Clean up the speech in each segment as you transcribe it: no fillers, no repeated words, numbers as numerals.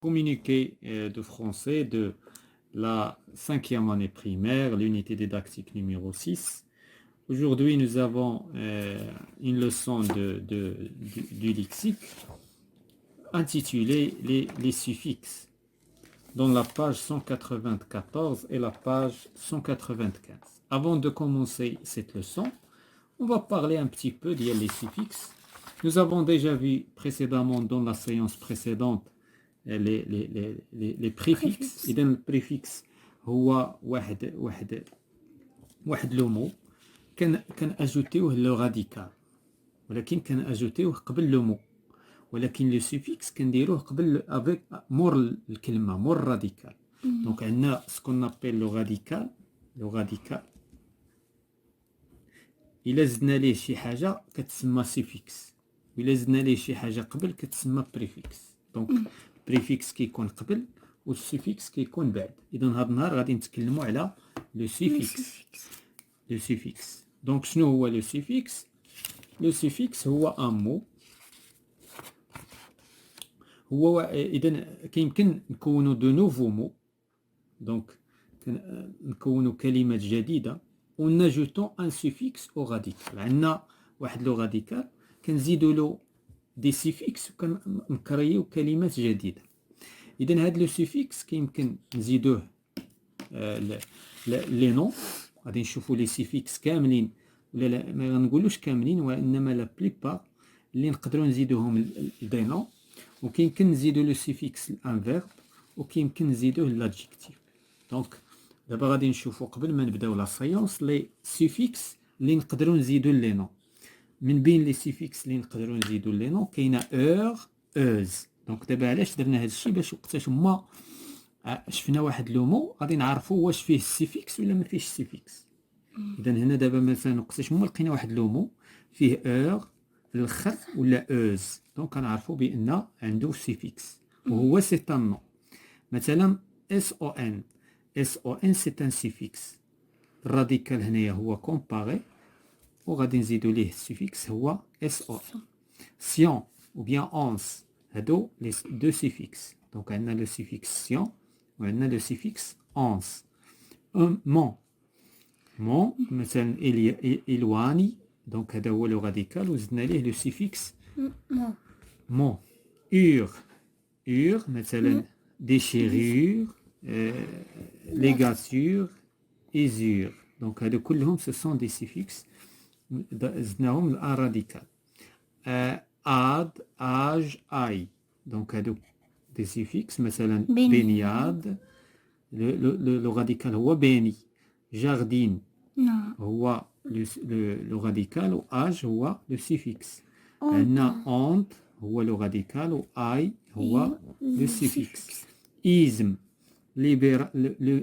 Communiqué de français de la cinquième année primaire, l'unité didactique numéro 6. Aujourd'hui, nous avons une leçon du lexique intitulée les suffixes dans la page 194 et la page 195. Avant de commencer cette leçon, on va parler un petit peu des suffixes. Nous avons déjà vu précédemment dans la séance précédente les préfixes. إذا البريفيكس هو واحد لو مو كان اجوتيوه لو راديكال ولكن كان اجوتيوه قبل لو مو ولكن لو سوفيكس كنديروه قبل افيك مور الكلمه مور راديكال. دونك عندنا سكون نابيل لو راديكال الا زدنا ليه شي حاجه كتسمى سوفيكس والا زدنا ليه شي حاجه قبل كتسمى بريفيكس. دونك بريفيكس كيكون قبل والسوفيكس كيكون بعد. اذا هذا النهار غادي نتكلموا على لو سوفيكس. دونك شنو هو لو سوفيكس؟ لو سوفيكس هو ان مو، هو اذا كيمكن نكونوا دو نوفو مو، دونك نكونوا كلمات جديده ونجوتون ان سوفيكس او راديكال. عندنا واحد لو راديكال كنزيدوا له دي سيفيكس وكنكريو كلمات جديده. اذا هاد لو سيفيكس كيمكن نزيدوه لي نون. غادي نشوفوا لي سيفيكس كاملين ولا لا، ما غنقولوش كاملين وانما لا بليبار اللي نقدروا نزيدوهم دي نون. وكيمكن نزيدو لو سيفيكس لان فيرب وكيمكن نزيدوه لادجيكتيف. دونك دابا غادي نشوفوا قبل ما نبداو لا سيونس لي سيفيكس اللي نقدروا نزيدو لي نون. من بين لي سيفيكس اللي نقدروا نزيدو لي نون كاينه اور اوز. دونك دابا علاش درنا هذا الشيء؟ باش وقتاش ما شفنا واحد لو مو غادي نعرفوا واش فيه السيفيكس ولا ما فيهش السيفيكس. اذا هنا دابا مثلا وقتاش ما لقينا واحد لو مو فيه اور في الاخر ولا اوز، دونك كنعرفوا بان عنده سيفيكس وهو سي ان نون. مثلا اس او ان سي ان سيفيكس. الراديكال هنايا هو كومباري وغادي نزيدو ليه السيفيكس هو اس او ان. سيون ou bien ons هادو لي دو سيفيكس. دونك عندنا لو سيفيكس سيون وعندنا لو سيفيكس ons. مون مثلا إلواني، دونك هذا هو لو راديكال وزدنا ليه لو سيفيكس مون. اور مثلا ديشيرور، ليغاتور، ايزور. دونك هادو كلهم سو سون دي سيفيكس زدناهم لان راديكال. اد، اج، اي، دونك هادو دي سيفيكس. مثلا بينياد لو راديكال هو بيني. جاردين هو لو راديكال و اج هو لو سيفيكس. عندنا اونت هو لو راديكال و اي هو لو سيفيكس. ايزم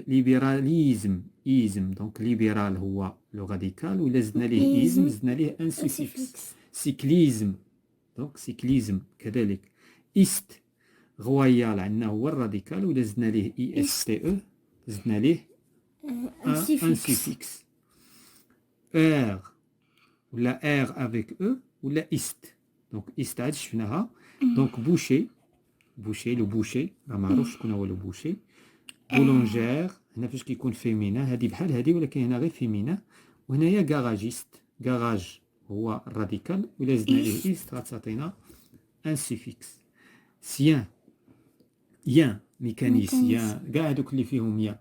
ليبراليزم، دونك ليبرال هو لو راديكال ولا زدنا ليه ايزم زدنا ليه ان سيفيكس. سيكليزم، دونك سيكليزم كذلك. ايست رويال عندنا هو الراديكال ولا زدنا ليه اي اس تي او زدنا ليه ان سيفيكس. ار ولا ار افيك او ولا ايست، دونك ايست عاد شفناها. دونك بوشي لو بوشي راه معروف شكون هو لو بوشي. بولونجير هنا فاش كيكون فيمينا هذه بحال هذه ولكن هنا غير فيمينا. وهنايا كاراجيست، كاراج هو الراديكال ولا زدنا ليه ايست غتعطينا ان سيفيكس. سيان، يان، ميكانيسيان، كاع هذوك اللي فيهم يا،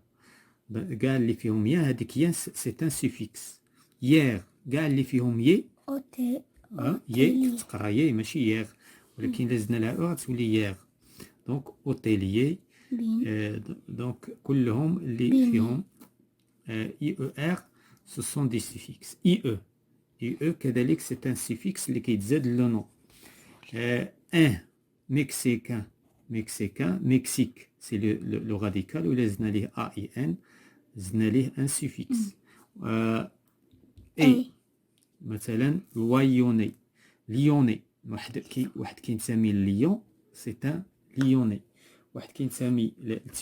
كاع اللي فيهم يا هذيك يان سي ان سيفيكس. يير كاع اللي فيهم يي يي تقرا يي ماشي يير ولكن الا زدنا لها او غتولي يير. دونك اوتيليي. دونك كلهم اللي فيهم اي او ار سو سون دي سيفيكس. اي او كذلك سي ان سيفيكس اللي كيتزاد لو نون. ان مكسيكان، مكسيك سي لو راديكال ولا زدنا ليه ا اي ان زدنا ليه ان سيفيكس. اي مثلا لويوني، ليوني واحد كينسمي ليون سي ان ليوني. واحد كينسمي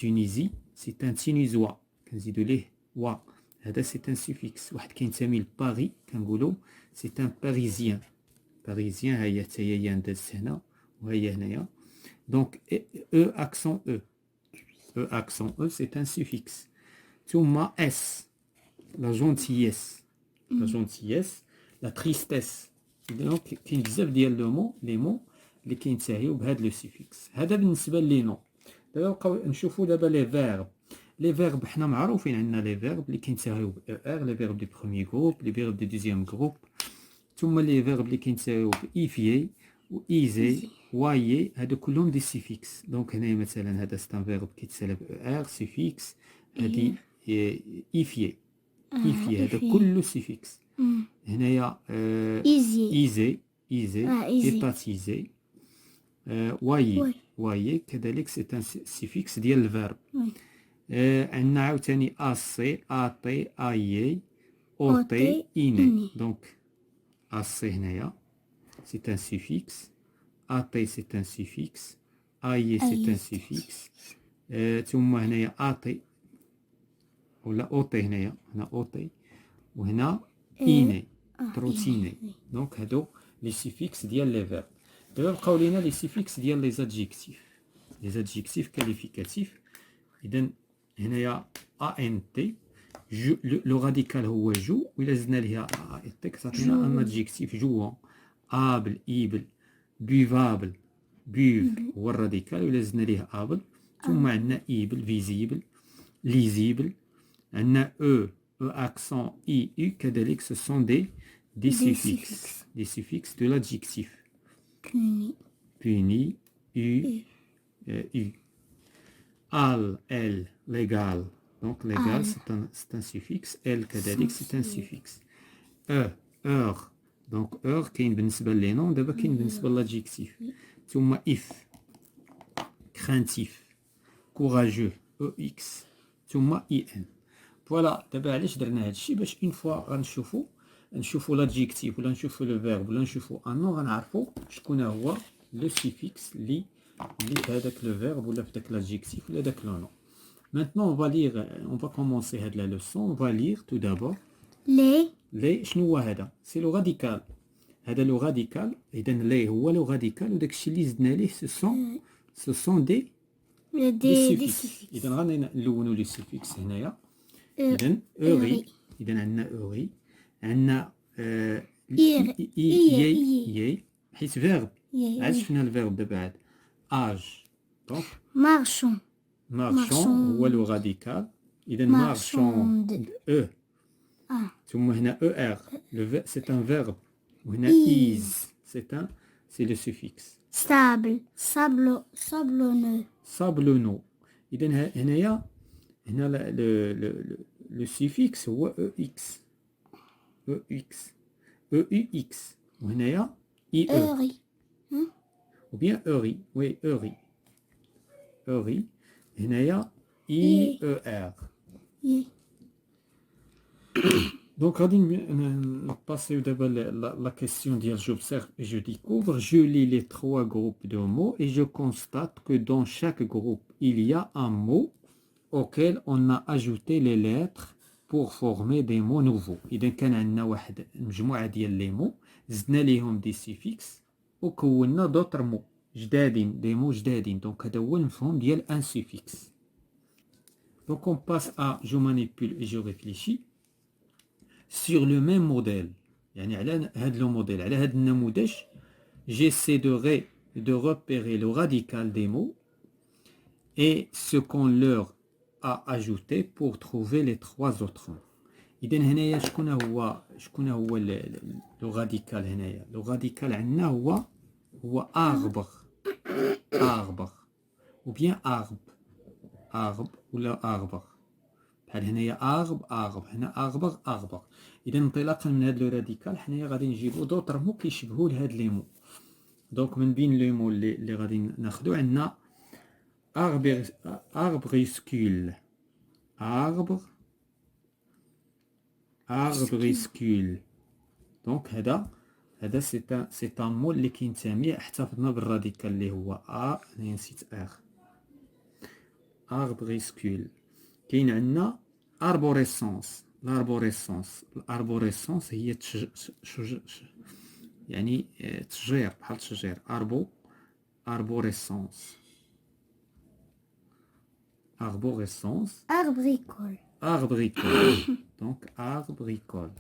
تونيزي سي ان تونيزوا كنزيدو ليه وا، هذا سي ان سيفيكس. واحد كينسمي لباري كنقولوا سي ان باريزيان. ها هي حتى هي دازت هنا وهي هنايا. Donc, E accent E. E accent E, c'est un suffixe. ثم S, la gentillesse. La gentillesse, la tristesse. Donc, كاين بزاف ديال لي مو اللي كينتهيو بهذا لو سيفيكس. هذا بالنسبه لي نو. دابا نبقاو نشوفوا دابا لي فيرب. لي فيرب حنا معروفين عندنا لي فيرب اللي كينتهيو ب ار، لي فيرب دي بروميي جروب، لي فيرب دي دوزيام جروب، ثم لي فيرب اللي كينتهيو ب ايفيي و ايزي وايي، هادو كلهم دي سيفيكس. دونك هنايا مثلا هذا ستان فيرب كيتسالى ب ار سيفيكس، هادي ايفيي، ايفيي هذا كله سيفيكس. هنايا ايزي، هيباتيزي، وايي، وايي كذلك سي ان سيفيكس ديال الفيرب. عندنا عاوتاني اسي، اطي، ايي، اوتي، اني. دونك اسي هنايا سي ان سيفيكس، اطي سي ان سيفيكس، ايي سي ان سيفيكس، ثم هنايا اطي ولا اوتي، هنا اوتي، وهنا إيني، تروتيني. دونك هادو لي سيفيكس ديال لي فيرب. دابا بقاو لينا لي سيفيكس ديال لي زادجيكتيف، لي زادجيكتيف كاليفيكاتيف. إذن هنايا ان تي، لو غاديكال هو جو، وإلا زدنا ليها ان تي كتعطينا ان ادجيكتيف. جوان، ابل، ايبل، بيفابل، بيف هو الراديكال، وإلا زدنا ليه ابل. ثم عندنا ايبل، فيزيبل، ليزيبل. عندنا او accent I, U, كذلك ce sont des suffixes. Des suffixes de l'adjectif. Puni, U, U. Al, elle, légal. Donc légal, c'est un suffixe. Elle, كذلك, c'est un suffixe. Heure. Donc heure, كاين بالنسبة لي نون، دابا كاين بالنسبة للادجيكتيف. ثم if, craintif, courageux, EX. ثم IN. فوالا. دابا علاش درنا هادشي؟ باش اون فوا غنشوفوا لادجيكتيف ولا نشوفوا لو فيرب ولا نشوفوا ان نو، غنعرفوا شكون هو لو سيفيكس اللي في هذاك لو فيرب ولا في داك لادجيكتيف ولا داك لو نو. مانتنون اون فا ليغ، اون فا كومونسي هاد لا لوسون. اون فا ليغ تو دابور لي. شنو هو هذا؟ سي لو غاديكال. هذا لو غاديكال. اذا لي هو لو غاديكال، وداك الشيء اللي زدنا ليه سو سون دي سيفيكس. اذا غادي نلونوا لي سيفيكس هنايا. إذن أوري، إذن عندنا أوري، عندنا يي حيت فيرب. عاد شفنا الفيرب دابا عاد اج. دونك مارشون هو لو غاديكال. إذن مارشون أو، ثم هنا أو ار سي ان فيرب، وهنا إيز سي لو سوفيكس. ستابل، صابلونو. إذن هنايا هنا le suffixe هو EX، EUX، وهنايا IE ou bien ERI. oui ERI. هنايا IER. Donc غادي نباسيو دابا la question ديال j'observe et je découvre. Je lis les trois groupes de mots et je constate que dans chaque groupe il y a un mot auquel on a ajouté les lettres pour former des mots nouveaux. إذا كان عندنا واحد مجموعة ديال لي مو، زدنا ليهم دي سيفيكس وكونا دوطر مو جدادين، دي مو جدادين. دونك هذا هو المفهوم ديال ان سيفيكس. دونك on passe à je manipule et je réfléchis sur le même modèle. يعني على هذا لو موديل، على هذا النموذج. j'essaie de repérer le radical des mots et ce qu'on leur a ajouté pour trouver les trois autres mots. إذن هنايا شكون هو لو غاديكال؟ هنايا لو غاديكال عندنا هو arbre ou bien arbre ولا arbre. بحال هنايا arbre هنا arbre. إذن انطلاقا من هذا لو راديكال حنايا غادي نجيبو دوطر مو كيشبهوا لهاد لي مو. دونك من بين لي مو اللي غادي ناخدو عندنا arbriscule. arbriscule. دونك هذا سي ان مو اللي كينتمي، احتفظنا بالراديكال اللي هو انا نسيت arbriscule. كاين عندنا arborescence. الاربوريسونس هي يعني تشجير، بحال التشجير. arborescence. arborescence arbricole arbricole donc arbricole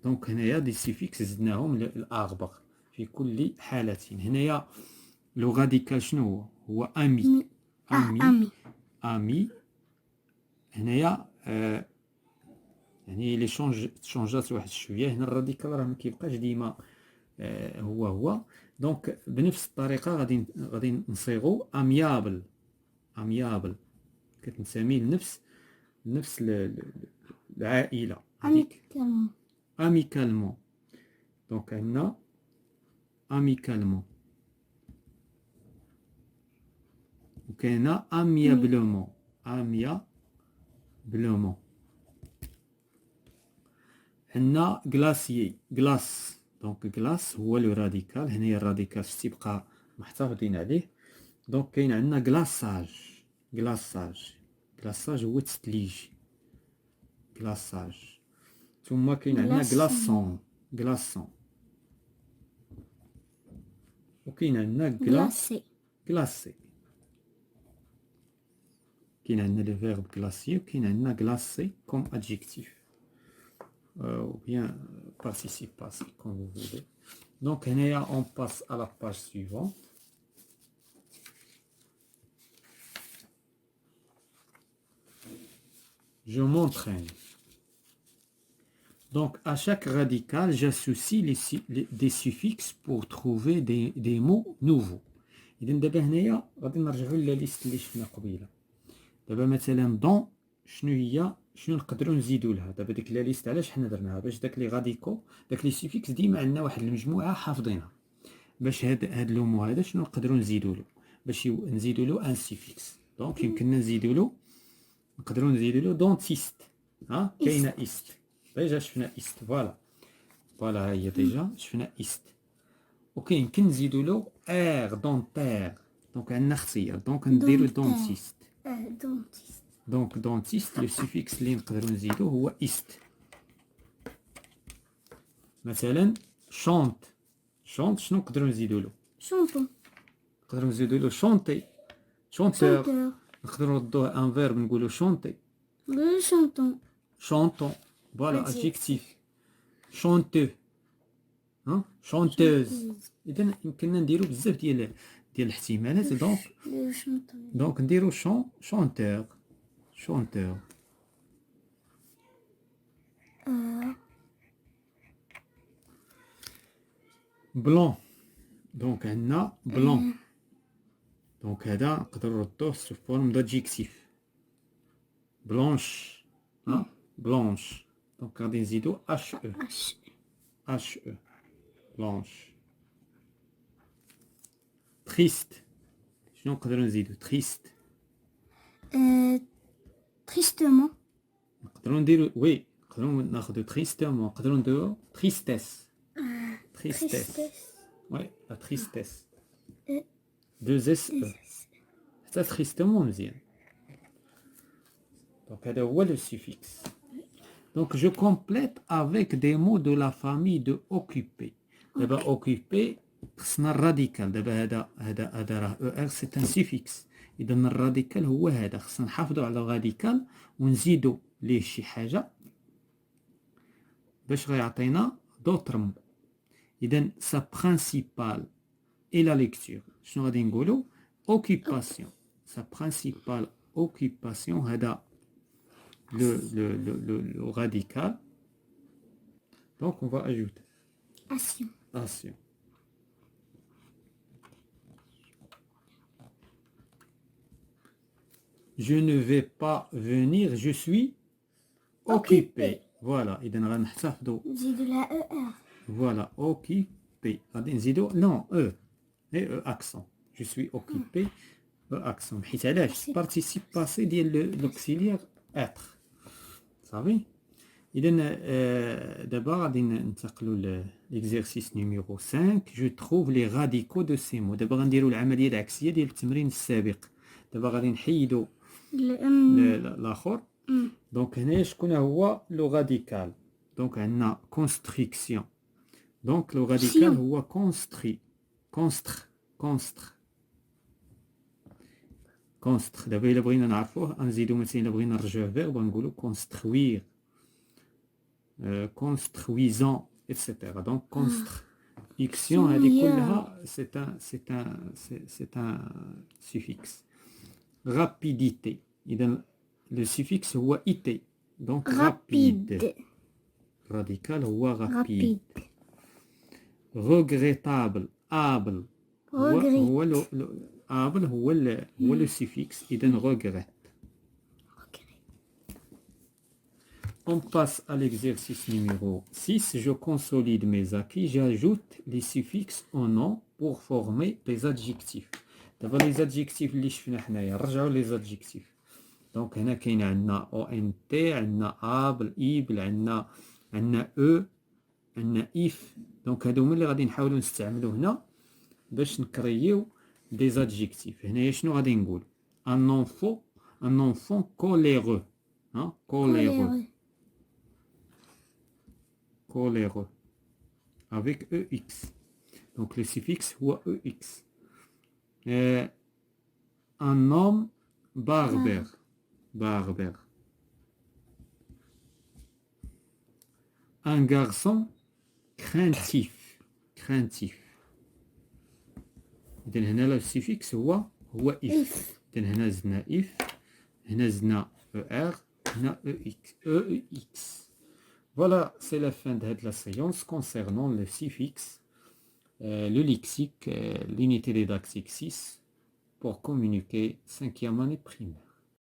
donc هنايا دي سيفيكس زدناهم للاربر في كل حالة. هنايا لو راديكال شنو هو امي امي امي هنايا يعني لي شونجات واحد شويه. هنا الراديكال راه ما كيبقاش ديما هو دونك بنفس الطريقه غادي نصيغو اميابل كتنسمي لنفس العائله هذيك اميكالمون دونك عندنا اميكالمون وكاينه اميابلومون عندنا غلاسيي غلاس دونك غلاس هو لو راديكال. هنايا الراديكال شتي بقى محتفظين عليه. دونك كاين عندنا غلاساج هو التثليج غلاساج. ثم كاين عندنا غلاسون وكاين عندنا غلاسي كاين عندنا لو فيرب غلاسي وكاين عندنا غلاسي كوم ادجيكتيف ou bien participe passé comme vous voulez. Donc on passe à la page suivante. Je m'entraîne. Donc à chaque radical j'associe des suffixes pour trouver des mots nouveaux. إذا دابا هنايا غادي نرجعوا للليست اللي شفنا قبيله. دابا مثلا دون شنو نقدروا نزيدوا لها. دابا ديك لا ليست علاش حنا درناها باش داك لي غاديكو داك لي سيفيكس ديما عندنا واحد المجموعه حافظينها. باش هاد لو مو هذا شنو نقدروا نزيدوا له باش نزيدوا له ان سيفيكس. دونك يمكننا نقدروا نزيدوا له دونتيست. كاينه ايست ديجا شفنا ايست فوالا هي ديجا شفنا ايست. اوكي يمكن نزيدوا له دونتير. دونك عندنا اختيار دونك نديروا دونتيست. دونك دونتيست لو سيفيكس اللي نقدروا نزيدوه هو ايست. مثلا شونت شنو نقدروا نزيدوا له نقدروا نزيدوا له شونتور. نقدروا نردوه ان فيرب نقولوا شونتي شونطون فوالا ادجيكتيف شونتو شونتوز. اذا يمكننا نديروا بزاف ديال الاحتمالات. دونك نديروا شونتور بلون. دونك عندنا بلون دونك هذا نقدروا نردوه سو فورم دادجيكتيف بلونش بلونش. دونك غادي نزيدو اش او بلونش. تريست شنو نقدروا نزيدو تريست تريستمون نقدروا نديرو نقدروا ناخذوا تريستمون نقدروا نديرو تريستيس وي لا تريستيس deux اس حتى تريستمون مزيان. دونك هذا هو لو سيفيكس. دونك جو كومبليت افيك دي مو دو لا فامي دو اوكوبي. دابا اوكوبي خصنا الراديكال. دابا هذا راه او ار سي ان سيفيكس. اذا الراديكال هو هذا خصنا نحافظوا على الراديكال ونزيدوا ليه شي حاجه باش غيعطينا دوطر مو. اذا سا برينسيبال اي لا ليكتور شنو غادي نقولوا occupation sa principale occupation هذا le radical. Donc on va ajouter action. Je ne vais pas venir, je suis occupé. Voilà إذا غنحتفظوا نزيدوا لها او ار. Voilà occupé غادي نزيدوا non et accent. Je suis occupé accent حيت علاش participe passé ديال l'auxiliaire être صافي. اذا دابا غادي ننتقلوا لl'exercice numéro 5. je trouve les radicaux de ces mots. دابا غنديروا العمليه العكسيه ديال التمرين السابق. دابا غادي نحيدوا الاخر. دونك هنا شكون هو لو راديكال. دونك عندنا construction. دونك لو راديكال هو construire كونستر. دابا إلا بغينا نعرفوه غنزيدو مثلا إلا بغينا نرجعو فيرب غنقولو كونستروير، كونسترويزون إتسيتيرا. دونك كونستركسيون هادي كلها سي ان سوفيكس. رابيديتي إذا لو سوفيكس هو إيتي، دونك رابيد. راديكال هو رابيد. regrettable ابل هو ابل هو لو سوفيكس، اذا regret. On passe à l'exercice numéro 6. Je consolide mes acquis. J'ajoute les suffixes au nom pour former les adjectifs. دابا les adjectifs اللي شفنا حنايا نرجعوا les adjectifs. دونك هنا كاين عندنا ont، عندنا ابل ايبل، عندنا او، عندنا if. دونك هادو هما اللي غادي نحاولوا نستعملوا هنا باش نكرييو دي زادجيكتيف. هنايا شنو غادي نقول؟ ان enfant coléreux، ها coléreux avec ex. donc le suffixe هو ex. un homme barbare. un garçon craintif. إذا هنا السيفيكس هو if. إذا هنا زدنا if، هنا زدنا er، هنا ex. Voilà, c'est la fin de la séance concernant le suffixe, le lexique, l'unité didactique 6 pour communiquer 5e année primaire.